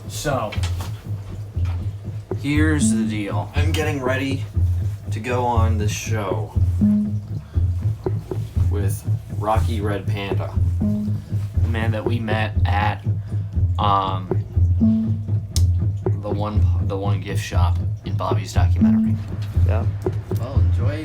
So, here's the deal. I'm getting ready to go on this show with Rocky Red Panda, the man that we met at the one gift shop in Bobby's documentary. Yeah. Well, enjoy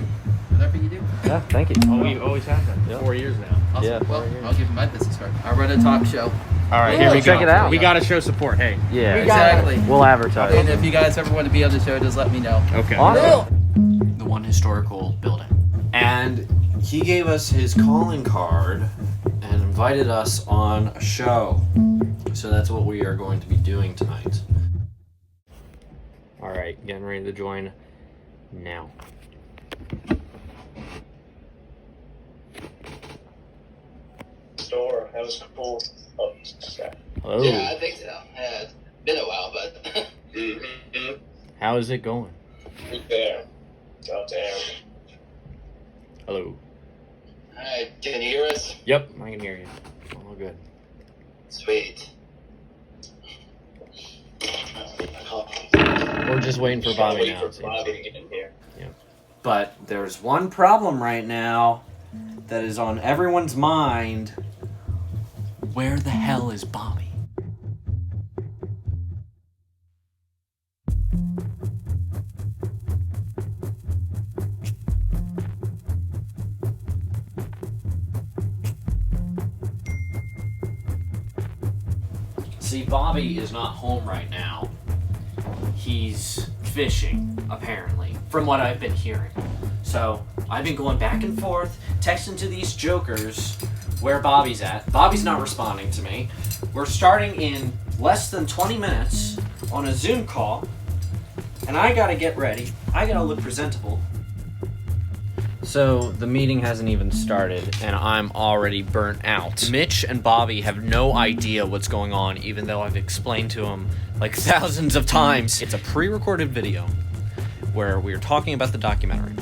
whatever you do. Yeah, thank you. Oh, we always have been. Yeah. 4 years now. Awesome. Yeah, Well, 4 years. I'll give you my business card. I run a talk show. All right, Yeah, here we check go. it out. We got to show support. Hey. Yeah, Exactly. We'll advertise. And if you guys ever want to be on the show, just let me know. Okay. Awesome. The one historical building. And he gave us his calling card and invited us on a show. So that's what we are going to be doing tonight. All right, getting ready to join now. Store. That was cool. Oh, Hello. Yeah, I think so. Yeah, it's been a while, but mm-hmm. How is it going? There. Out there. Hello. alright, can you hear us? Yep, I can hear you. All good. Sweet. We're just waiting for Bobby Wait now. for it seems. Bobby to get in here. But there's one problem right now that is on everyone's mind. Where the hell is Bobby? See, Bobby is not home right now. He's fishing, apparently, from what I've been hearing. So, I've been going back and forth, texting to these jokers where Bobby's at. Bobby's not responding to me. We're starting in less than 20 minutes on a Zoom call, and I gotta get ready. I gotta look presentable. So, the meeting hasn't even started, and I'm already burnt out. Mitch and Bobby have no idea what's going on, even though I've explained to them like thousands of times. It's a pre-recorded video where we're talking about the documentary.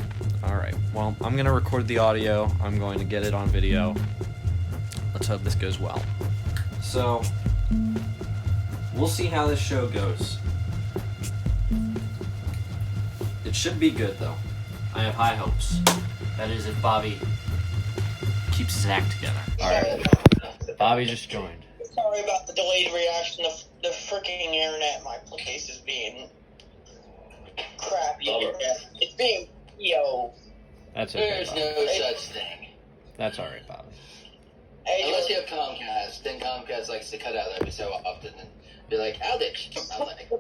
Alright, well, I'm going to record the audio. I'm going to get it on video. Let's hope this goes well. So, we'll see how this show goes. It should be good, though. I have high hopes. That is, if Bobby keeps his act together. Alright, Bobby just joined. Sorry about the delayed reaction. The freaking internet in my place is being crappy. It's being, That's okay, There's Bobby. no such thing. That's alright, Bobby. Hey, Unless you have Comcast, then Comcast likes to cut out every so often and be like, outage. I'm like, Yeah,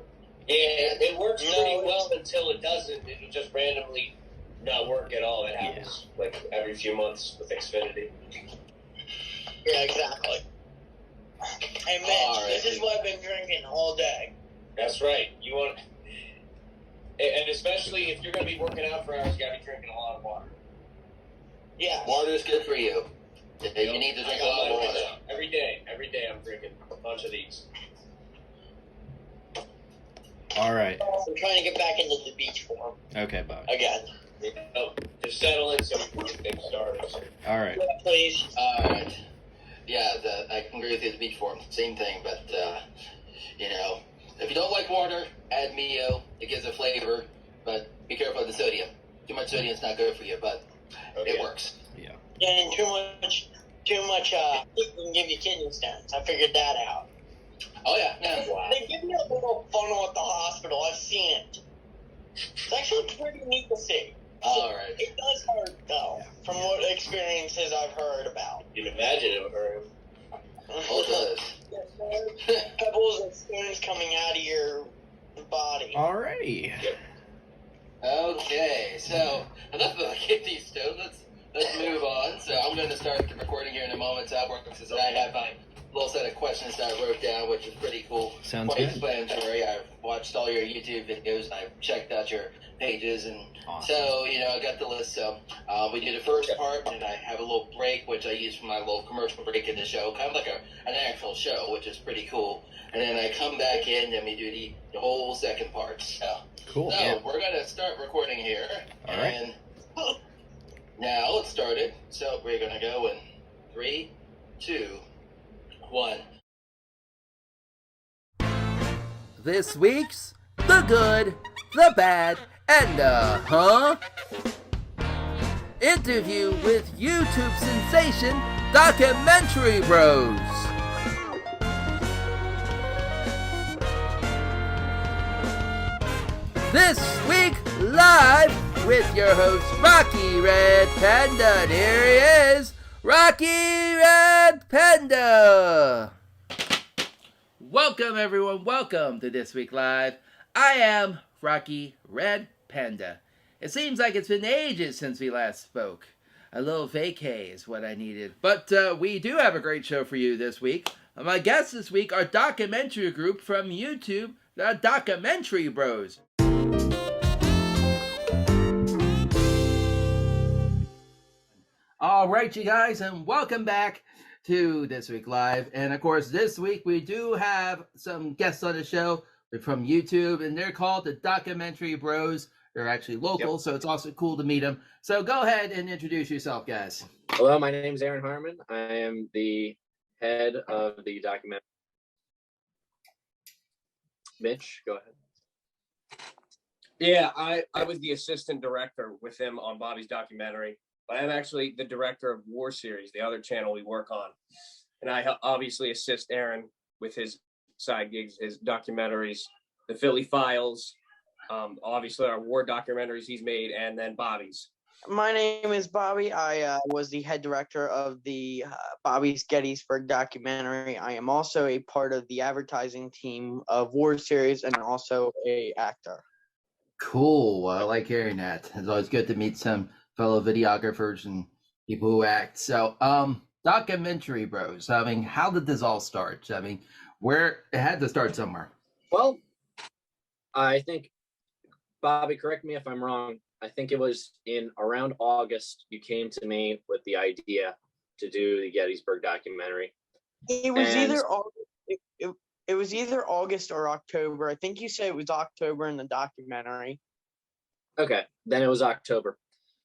it works No, pretty it's- well until it doesn't. It'll just randomly not work at all. It happens like every few months with Xfinity. yeah, exactly. Hey, Mitch, Alright. this is what I've been drinking all day. That's right. You want, and especially if you're going to be working out for hours, you got to be drinking a lot of water. Yeah. water's good for you. You need to drink a lot of water. Every day. Every day I'm drinking a bunch of these. Alright. I'm trying to get back into the beach form Okay, Bobby. again. Just settle in so we can get things started. Alright. Yeah, please. Alright. Yeah, I can agree with you, the beach form. Same thing, but, if you don't like water, add Mio. It gives a flavor, but be careful of the sodium. Too much sodium is not good for you, but it works. Yeah. And too much, it can give you kidney stones. I figured that out. Oh, yeah. Wow. They give you a little funnel at the hospital. I've seen it. It's actually pretty neat to see. Alright. It does hurt, though, from what experiences I've heard about. You can imagine it would hurt. Oh, it does. Pebbles and stones coming out of your body. Alrighty. Okay, so enough about kidney stone. Let's move on. So I'm going to start the recording here in a moment. So since I have my little set of questions that I wrote down, which is pretty cool. Sounds Quite good. explanatory. I've watched all your YouTube videos. I've checked out your pages, and Awesome. so I got the list. So we do the first part, and I have a little break, which I use for my little commercial break in the show, kind of like an actual show, which is pretty cool. And then I come back in, and we do the whole second part. So. Cool. So, Yeah. we're going to start recording here. All right. And now let's start it. So, we're going to go in 3, 2, 1. this week's The Good, the Bad, and the interview with YouTube sensation Documentary Bros. This week, live with your host, Rocky Red Panda. And here he is, Rocky Red Panda. Welcome, everyone. Welcome to This Week Live. I am Rocky Red Panda. It seems like it's been ages since we last spoke. A little vacay is what I needed. But we do have a great show for you this week. My guests this week are documentary group from YouTube, the Documentary Bros. All right, you guys, and welcome back to This Week Live. And of course, this week we do have some guests on the show from YouTube, and they're called the Documentary Bros. They're actually local, so it's also cool to meet them. So go ahead and introduce yourself, guys. Hello, my name is Aaron Harmon. I am the head of the documentary. Mitch, go ahead. Yeah, I was the assistant director with him on Bobby's documentary, but I'm actually the director of War Series, the other channel we work on. And I obviously assist Aaron with his side gigs, his documentaries, the Philly Files, obviously our war documentaries he's made, and then Bobby's. My name is Bobby. I was the head director of the Bobby's Gettysburg documentary. I am also a part of the advertising team of War Series and also a actor. Cool. Well, I like hearing that. It's always good to meet some fellow videographers and people who act. So, Documentary Bros. I mean, how did this all start? I mean, where it had to start somewhere. Well, I think, Bobby, correct me if I'm wrong. I think it was in around August you came to me with the idea to do the Gettysburg documentary. It was it was either August or October. I think you said it was October in the documentary. Okay, then it was October.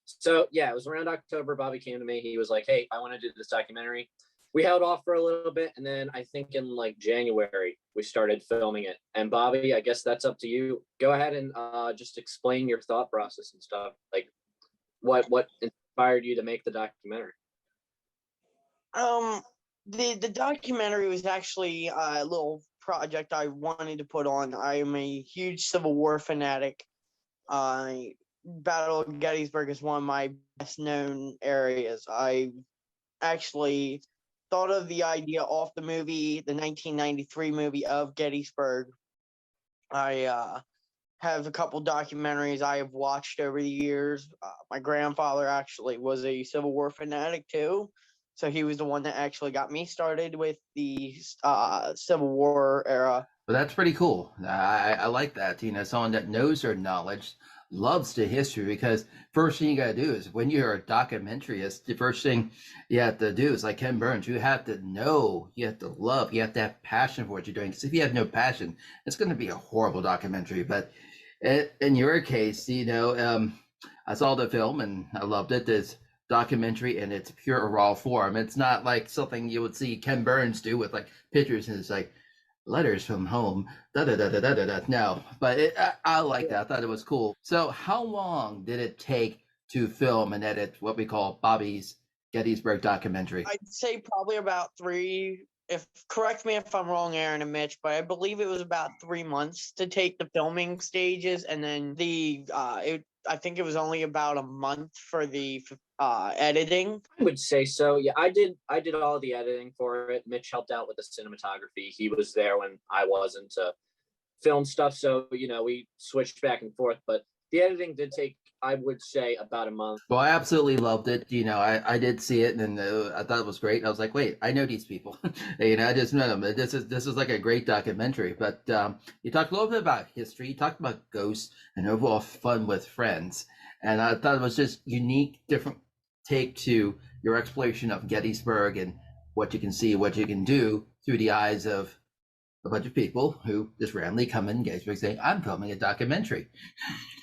So yeah, it was around October. Bobby came to me. He was like, "Hey, I want to do this documentary." We held off for a little bit, and then I think in like January we started filming it. And Bobby, I guess that's up to you. Go ahead and just explain your thought process and stuff. Like, what inspired you to make the documentary? The documentary was actually a little project I wanted to put on. I am a huge Civil War fanatic. Battle of Gettysburg is one of my best known areas. I actually thought of the idea off the movie, the 1993 movie of Gettysburg. I have a couple documentaries I have watched over the years. My grandfather actually was a Civil War fanatic too, so he was the one that actually got me started with the Civil War era. Well, that's pretty cool. I like that. You know, someone that knows their knowledge, loves the history, because first thing you got to do is when you're a documentarist, the first thing you have to do is like Ken Burns, you have to know, you have to love, you have to have passion for what you're doing. Because if you have no passion, it's going to be a horrible documentary. But in your case, you know, I saw the film and I loved it. It's documentary in its pure raw form. It's not like something you would see Ken Burns do with like pictures and it's like letters from home, No, but I like that. I thought it was cool. So how long did it take to film and edit what we call Bobby's Gettysburg documentary? I'd say probably about 3. Correct me if I'm wrong, Aaron and Mitch, but I believe it was about 3 months to take the filming stages, and then I think it was only about a month for the editing. I would say so. Yeah, I did all the editing for it. Mitch helped out with the cinematography. He was there when I wasn't to film stuff. So, you know, we switched back and forth, but the editing did take, I would say, about a month. Well, I absolutely loved it. You know, I did see it and I thought it was great. I was like, wait, I know these people. You know, I just met them. This is like a great documentary. But you talked a little bit about history. You talked about ghosts and overall fun with friends. And I thought it was just unique, different take to your exploration of Gettysburg and what you can see, what you can do through the eyes of a bunch of people who just randomly come in Gettysburg saying, I'm filming a documentary.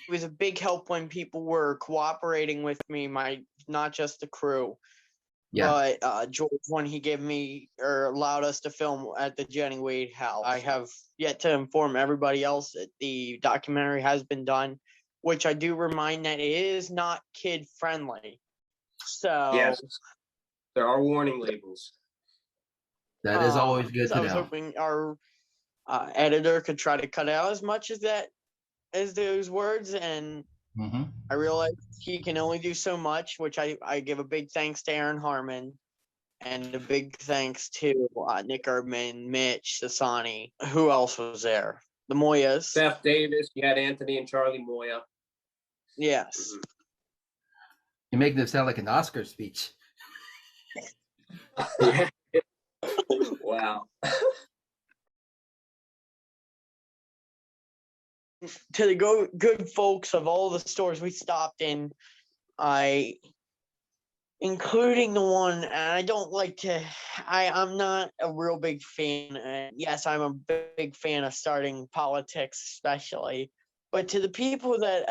It was a big help when people were cooperating with me, not just the crew. Yeah. But George, when he gave me or allowed us to film at the Jenny Wade house, I have yet to inform everybody else that the documentary has been done, which I do remind that it is not kid friendly. So Yes, there are warning labels. That is always good so to I was know. hoping our editor could try to cut out as much as those words, and Hmm. I realize he can only do so much, which I give a big thanks to Aaron Harmon and a big thanks to Nick Erdman, Mitch, Sasani. Who else was there? The Moyas. Seth Davis, you had Anthony and Charlie Moya. Yes. You're making it sound like an Oscar speech. Wow. To the good folks of all the stores we stopped in, including the one, and I don't like to, I'm not a real big fan. And yes, I'm a big fan of starting politics, especially. But to the people that,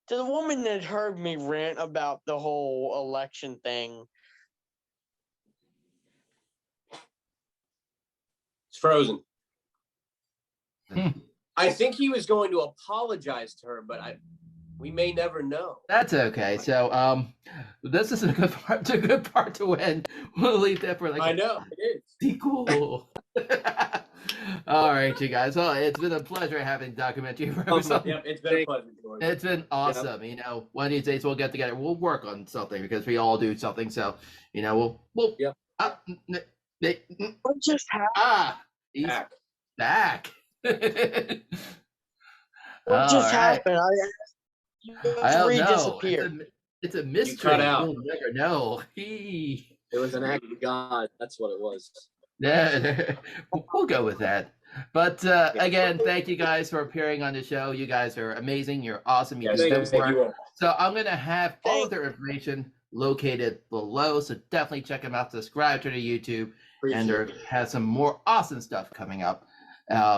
to the woman that heard me rant about the whole election thing, It's frozen. Hmm. I think he was going to apologize to her, but we may never know. That's okay. So, this is a good part. It's a good part to win. We'll leave that for like I know it is. sequel. All right, you guys. Well, it's been a pleasure having documentary episode. Yep, it's been a pleasure, George. It's been awesome. You know, one of these days we'll get together. We'll work on something because we all do something. So, you know, we'll. Yep. what just happened? He's Back. back. What just All right. happened? I don't know. Disappeared. It's a mystery. cut out. We'll never know. It was an act of God. That's what it was. Yeah, we'll go with that. But again, thank you guys for appearing on the show. You guys are amazing. You're awesome. You Yes, do thank good work. you all. So I'm going to have all of their information located below. So definitely check them out. Subscribe to the YouTube. And there has some more awesome stuff coming up.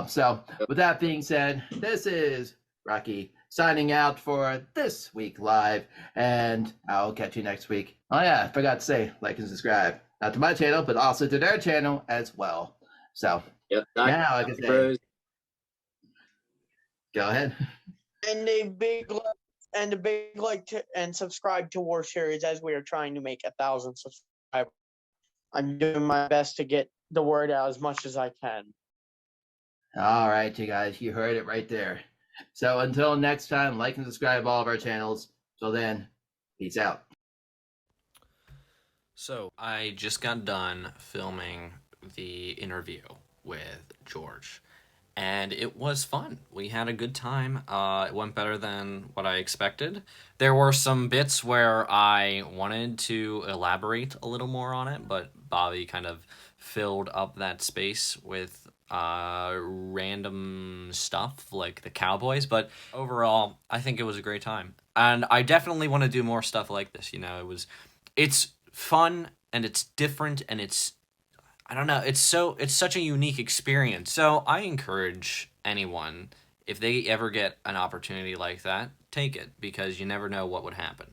So with that being said, this is Rocky signing out for this week live, and I'll catch you next week. Oh yeah, I forgot to say, like and subscribe, not to my channel, but also to their channel as well. So now I can say, go ahead. And a big like and subscribe to War Series as we are trying to make 1,000 subscribers. I'm doing my best to get the word out as much as I can. All right, you guys, you heard it right there. So until next time, like and subscribe all of our channels. Till then, peace out. So I just got done filming the interview with George, and it was fun. We had a good time. It went better than what I expected. There were some bits where I wanted to elaborate a little more on it, but Bobby kind of filled up that space with random stuff like the Cowboys. But overall, I think it was a great time, and I definitely want to do more stuff like this. You know, it's fun and it's different and I don't know, it's such a unique experience. So I encourage anyone, if they ever get an opportunity like that, take it, because you never know what would happen.